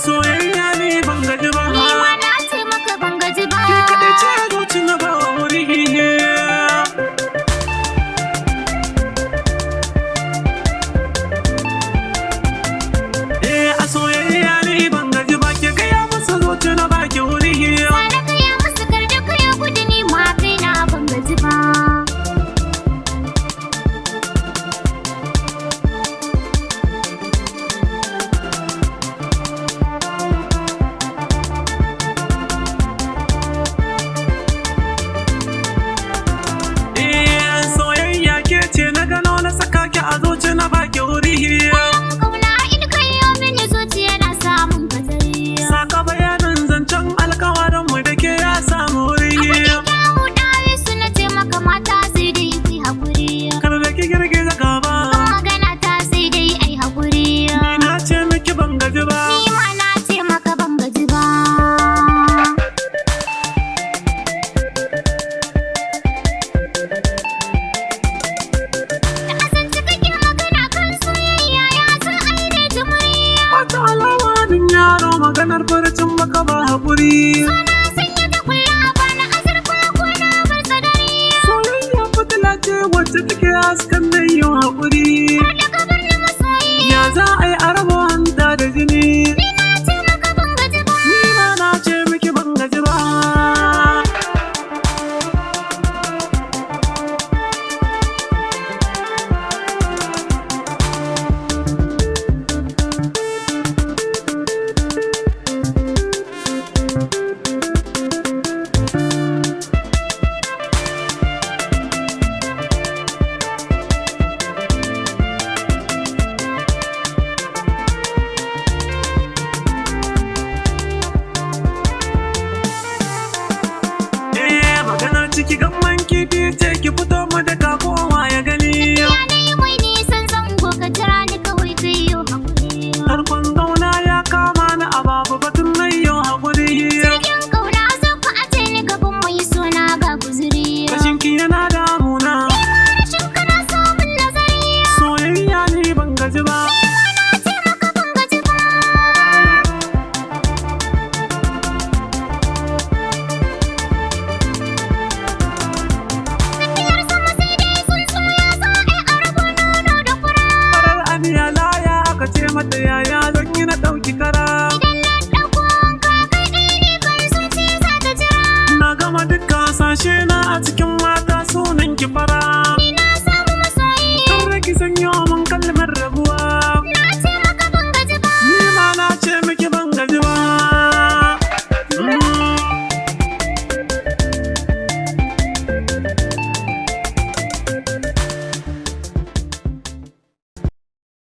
soyayya ne ban gaji ba. Ni ma na ce maka ban gaji ba. Ke kaɗai ce zuci na ba wuri. A soyayya ne ban gaji ba, ke gaya masa zuci na baki wuri. Sana kaya musu karda kaya gudu ni ma kai na ban gaji ba. Soyayya ke ce na gano na saka ki a zuci na baki wuri. Kauna in kai yau mini zuciya na samun fatari. Saka bayanin zancen alkawarin mu da ke ya samu wuri. Kyawu ɗawi su na ce maka mata sai dai kai haƙuri. Kar da ki girgiza gaba, Magana ta sai dai ai haƙuri. ni na ce miki ban gaji ba. Ni ma na ce maka ban gaji ba. Da asance kake magana kan soyayya ya san ai ne jimriya. Wata alawa din yaro maganar farcin maka ba haƙuri. Na sanya ta kulla ba na azurfa ko na bar sadari. Soyayya fitila ce wacce take haskan da yin haƙuri. Da ka bar ni masoyi. Ya za a yi araba hanta da jini. Ni na ce maka ban gaji ba. Ni ma na ce miki ban gaji ba. Maganar ciki gamman kifi ce ki fito mu da kowa ya gani. Ya dai mai nisan zango ka jira ni kawai kai yau haƙuri. Tarkon zauna ya kama ni a babu batun mai yau haƙuri. Cikin ƙauna zo ka aje ni gaban mai suna ga guzuri. Rashin ki yana damuna, Rashin kana samun nazari. soyayya ni ban gaji ba. Na ce maka ban gaji ba. Tafiyar sama sai dai tsuntsu ya sa ai a raba nono da fura. Farar aniya laya aka ce mata yaya